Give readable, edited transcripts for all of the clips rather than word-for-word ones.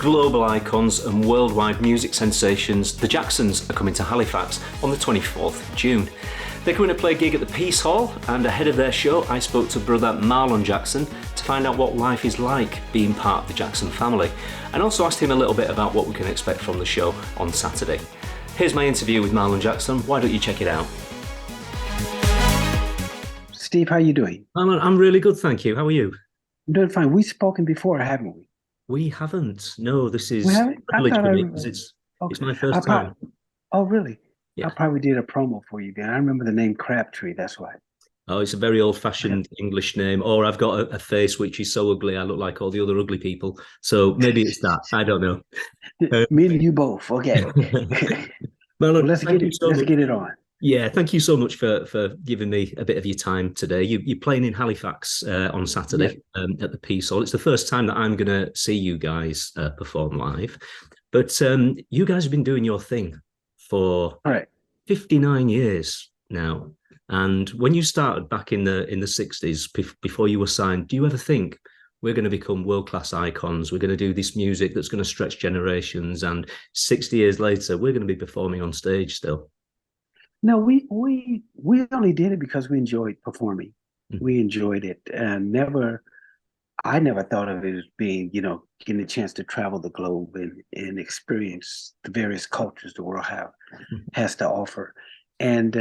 Global icons and worldwide music sensations, the Jacksons are coming to Halifax on the 24th of June. They're going to play a gig at the Peace Hall, and ahead of their show I spoke to brother Marlon Jackson to find out what life is like being part of the Jackson family, and also asked him a little bit about what we can expect from the show on Saturday. Here's my interview with Marlon Jackson. Why don't you check it out? Steve, how are you doing? Marlon, I'm really good, thank you. How are you? I'm doing fine. We've spoken before, haven't we? We haven't. No, this is We haven't? a privilege for me because it's my I first probably, time. oh, really? I Yeah. probably did a promo for you then. I remember the name Crabtree, that's why. Oh, it's a very old-fashioned English name, or I've got a face which is so ugly I look like all the other ugly people. So maybe it's that. I don't know. Uh, Me and you both. Okay. Well, Marlon, let's thank get you it. so Let's much. get it on. Yeah, thank you so much for giving me a bit of your time today. You're playing in Halifax on Yeah. Saturday at the Peace Hall. It's the first time that I'm going to see you guys perform live. But you guys have been doing your thing for All right. 59 years now. And when you started back in the 60s, before you were signed, do you ever think we're going to become world-class icons? We're going to do this music that's going to stretch generations, and 60 years later, we're going to be performing on stage still? No, we only did it because we enjoyed performing. Mm. We enjoyed it, and I never thought of it as being, getting a chance to travel the globe and experience the various cultures the world has to offer. And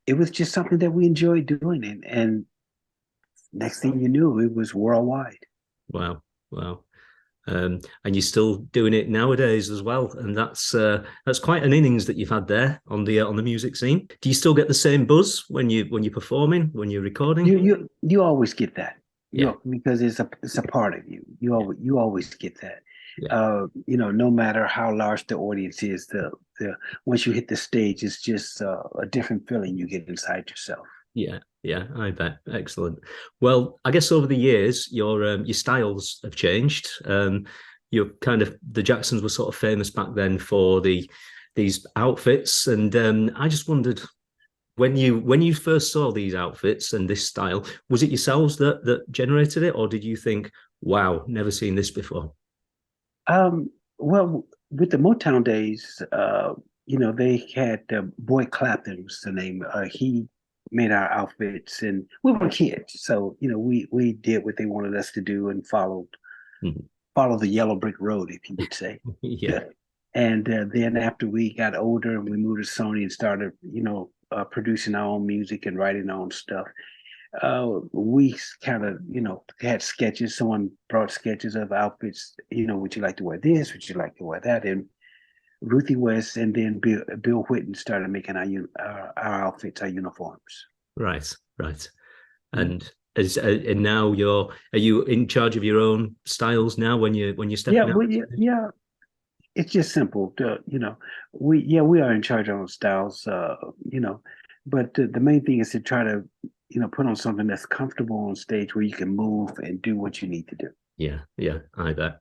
it was just something that we enjoyed doing. And next thing you knew, it was worldwide. Wow, wow. And you're still doing it nowadays as well, and that's quite an innings that you've had there on the music scene. Do you still get the same buzz when you're performing, when you're recording? You always get that. Yeah, Because it's a part of you. You always get that. yeah, No matter how large the audience is, the once you hit the stage, it's just a different feeling you get inside yourself. yeah, yeah. I bet. Excellent. Well, I guess over the years, your styles have changed. You're kind of the Jacksons were sort of famous back then for these outfits, and I just wondered when you first saw these outfits and this style, was it yourselves that generated it, or did you think, "Wow, never seen this before"? Well, with the Motown days, they had Boy Clapton was the name. He made our outfits, and we were kids, so we did what they wanted us to do and Mhm. follow the yellow brick road, if you would say. Yeah, And then after we got older and we moved to Sony and started, producing our own music and writing our own stuff, we kind of, had sketches. Someone brought sketches of outfits. Would you like to wear this? Would you like to wear that? And Ruthie West and then Bill Whitten started making our outfits, our uniforms. right, right. Mhm. And now are you in charge of your own styles now when you're Yeah, stepping out? yeah. It's just simple. We are in charge of our own styles. But the main thing is to try to put on something that's comfortable on stage where you can move and do what you need to do. Yeah, yeah, I bet.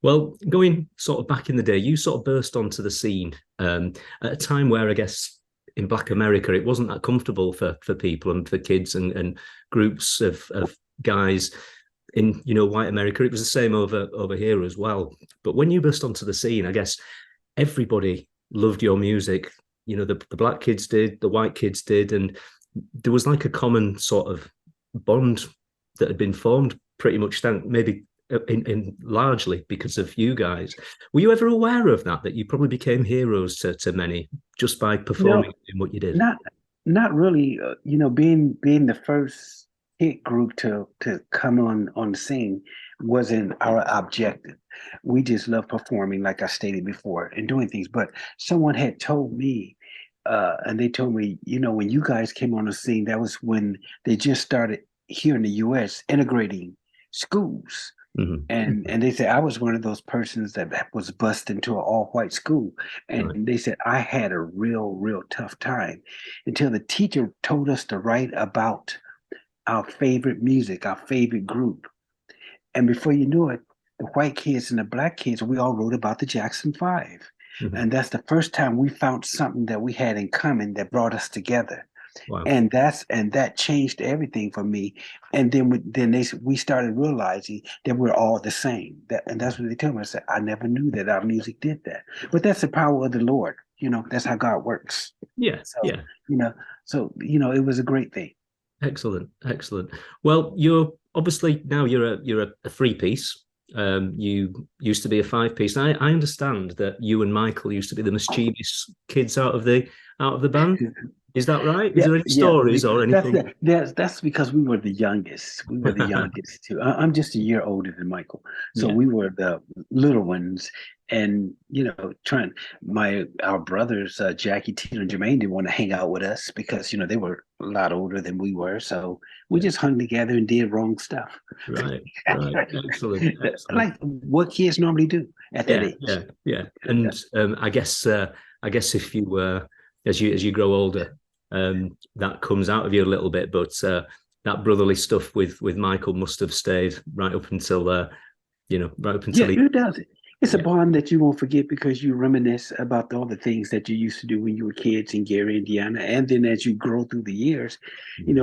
Well, going sort of back in the day, you sort of burst onto the scene at a time where I guess in Black America it wasn't that comfortable for people and for kids and groups of guys in white America. It was the same over here as well. But when you burst onto the scene, I guess everybody loved your music. The black kids did, the white kids did, and there was like a common sort of bond that had been formed pretty much then, maybe in largely because of you guys. Were you ever aware of that you probably became heroes to many just by performing No, in what you did? not not really. Being the first hit group to come on the scene wasn't our objective. We just love performing, like I stated before, and doing things. But someone had told me, and they told me, when you guys came on the scene, that was when they just started here in the U.S. integrating schools. Mhm. And they said I was one of those persons that was bused into an all-white school. Right. And they said I had a real tough time until the teacher told us to write about our favorite music, our favorite group. And before you knew it, the white kids and the black kids, we all wrote about the Jackson Five. Mhm. And that's the first time we found something that we had in common that brought us together. Wow. and that changed everything for me. And then we started realizing that we're all the same. And that's what they told me. I said, I never knew that our music did that, but that's the power of the Lord. That's how God works. Yeah, So yeah. it was a great thing. Excellent, excellent. Well, you're obviously now you're a three piece. You used to be a five piece. I understand that you and Michael used to be the mischievous kids out of the band. Is that right? Is Yeah, there any yeah. stories or anything? That's because we were the youngest. We were the youngest too. I'm just a year older than Michael, so Yeah, we were the little ones. And trying our brothers, Jackie, Tina, and Jermaine didn't want to hang out with us because they were a lot older than we were. So we yeah. just hung together and did wrong stuff, Right, right. Excellent, excellent. like what kids normally do at that Yeah, age. yeah, yeah. And I guess if you as you grow older, that comes out of you a little bit. But that brotherly stuff with Michael must have stayed right up until right up Yeah, until he. it does. It's a Yeah, bond that you won't forget because you reminisce about all the things that you used to do when you were kids in Gary, Indiana. And then as you grow through the years,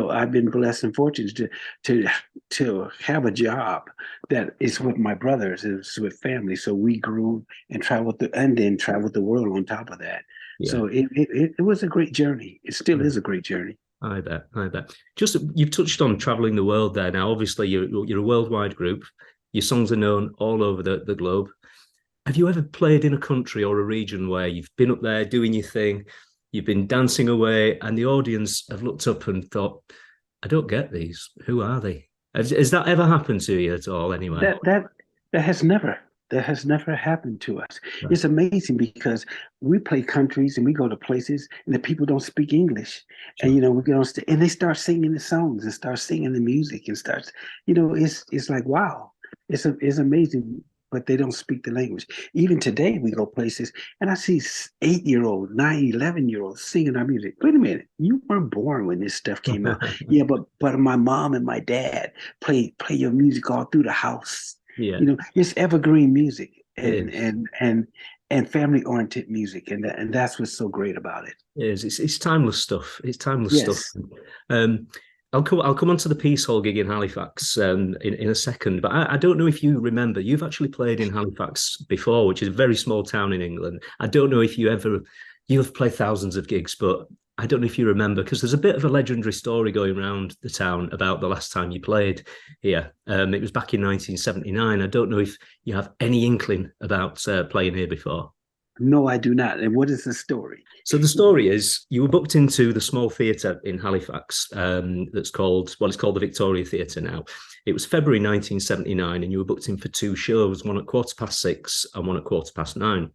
I've been blessed and fortunate to to have a job that is with my brothers, is with family. So we grew and then traveled the world on top of that. yeah. So it was a great journey. It still is a great journey. I bet, I bet. Just you've touched on traveling the world there. Now, obviously, you're a worldwide group. Your songs are known all over the globe. Have you ever played in a country or a region where you've been up there doing your thing, you've been dancing away, and the audience have looked up and thought, "I don't get these. Who are they?" Has that ever happened to you at all? Anyway, That has never happened to us. right. It's amazing because we play countries and we go to places and the people don't speak English. And Sure. we get on stage and they start singing the songs and start singing the music and starts, it's like wow. It's amazing, but they don't speak the language. Even today we go places and I see 8-year-old, 9, 11-year-olds singing our music. Wait a minute, you weren't born when this stuff came out. Yeah, but my mom and my dad play your music all through the house. Yeah, It's evergreen music it and is. family oriented music, and that's what's so great about it. It is. It's timeless stuff. It's timeless stuff. Yes. Um, I'll come on to the Peace Hall gig in Halifax in a second, but I don't know if you remember. You've actually played in Halifax before, which is a very small town in England. I don't know if you have played thousands of gigs, but I don't know if you remember because there's a bit of a legendary story going around the town about the last time you played here. It was back in 1979. I don't know if you have any inkling about playing here before. No, I do not. And what is the story? So the story is you were booked into the small theatre in Halifax it's called the Victoria Theatre now. It was February 1979 and you were booked in for two shows, one at 6:15 and one at 9:15.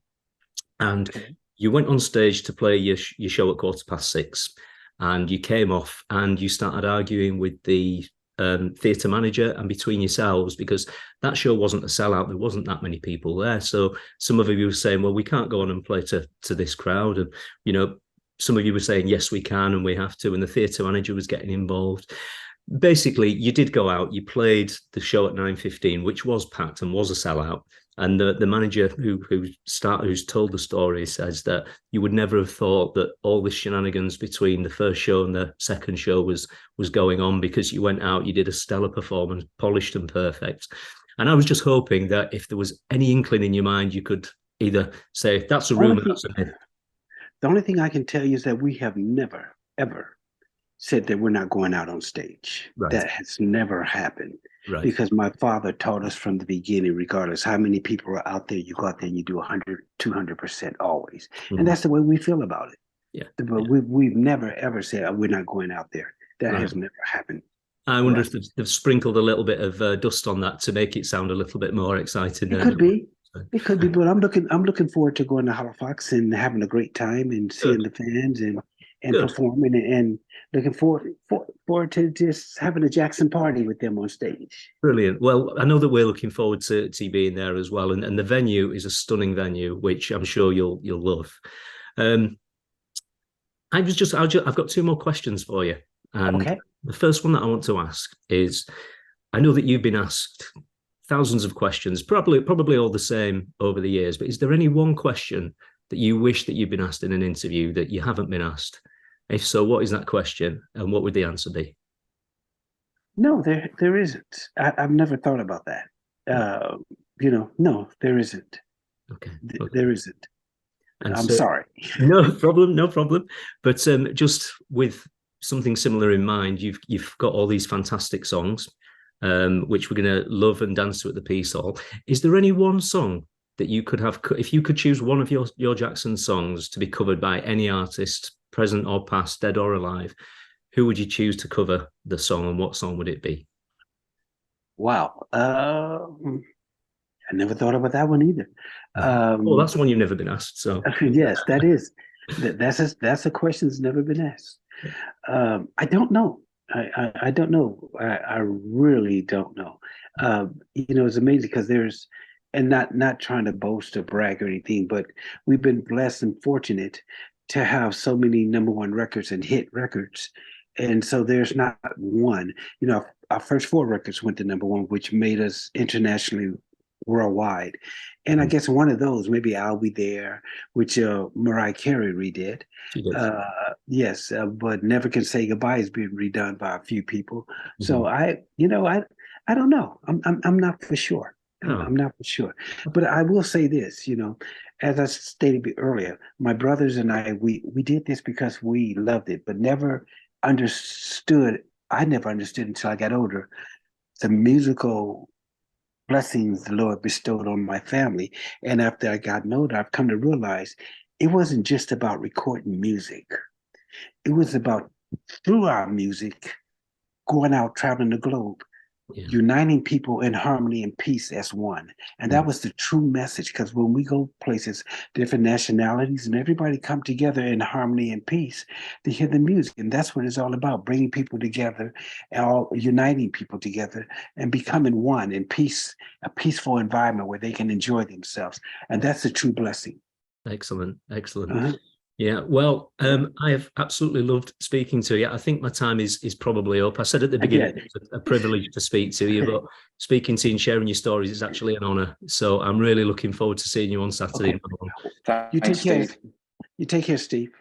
And you went on stage to play your show at 6:15 and you came off and you started arguing with the theatre manager and between yourselves because that show wasn't a sellout. There wasn't that many people there. So some of you were saying, well, we can't go on and play to this crowd. And, some of you were saying, yes, we can and we have to. And the theatre manager was getting involved. Basically, you did go out, you played the show at 9:15, which was packed and was a sellout. And the manager who's told the story says that you would never have thought that all the shenanigans between the first show and the second show was going on because you went out, you did a stellar performance, polished and perfect. And I was just hoping that if there was any inkling in your mind, you could either say that's a rumor, that's a myth. The only thing I can tell you is that we have never, ever said that we're not going out on stage. Right. That has never happened. Right. Because my father taught us from the beginning, regardless how many people are out there, you go out there and you do 100, 200% always. And that's the way we feel about it. Yeah. But we've never, ever said, oh, we're not going out there. That has never happened. I wonder if they've sprinkled a little bit of dust on that to make it sound a little bit more exciting. It could be. It could be, but I'm looking forward to going to Halifax and having a great time and seeing the fans and performing and looking forward to just having a Jackson party with them on stage. Brilliant. Well, I know that we're looking forward to being there as well, and the venue is a stunning venue, which I'm sure you'll love. I've got two more questions for you, and okay. The first one that I want to ask is, I know that you've been asked thousands of questions, probably all the same over the years, but is there any one question that you wish that you'd been asked in an interview that you haven't been asked? If so, what is that question, and what would the answer be? No, there isn't. I've never thought about that. Uh, no, there isn't. Okay, There okay. isn't. And I'm so, sorry. no problem, no problem. But just with something similar in mind, you've got all these fantastic songs, which we're gonna love and dance to at the Peace Hall. Is there any one song that you could have, if you could choose one of your Jackson songs to be covered by any artist, present or past, dead or alive, who would you choose to cover the song, and what song would it be? Wow. I never thought about that one either. Oh, Um, that's one you've never been asked. So yes, that is. That's a question that's never been asked. I don't know. I don't know. I really don't know. It's amazing because and not trying to boast or brag or anything, but we've been blessed and fortunate to have so many number one records and hit records. And so there's not one. Our first four records went to number one, which made us internationally worldwide. And I guess one of those, maybe I'll Be There, which Mariah Carey redid. she did. Yes, but Never Can Say Goodbye is being redone by a few people. So Mhm. I don't know. I'm not for sure. Oh, I'm not for sure. But I will say this, as I stated earlier, my brothers and I, we did this because we loved it, but never understood. I never understood until I got older the musical blessings the Lord bestowed on my family. And after I got older, I've come to realize it wasn't just about recording music. It was about, through our music, going out, traveling the globe, yeah. uniting people in harmony and peace as one. And that Mm. was the true message. Because when we go places, different nationalities, and everybody come together in harmony and peace to hear the music. And that's what it's all about, bringing people together, and all uniting people together and becoming one in peace, a peaceful environment where they can enjoy themselves. And that's the true blessing. Excellent, excellent. Uh-huh. Yeah, well, I have absolutely loved speaking to you. I think my time is probably up. I said at the beginning Again, it was a privilege to speak to you, but speaking to you and sharing your stories is actually an honor. So I'm really looking forward to seeing you on Saturday. okay. You take Thanks, care. Steve. You take care, Steve.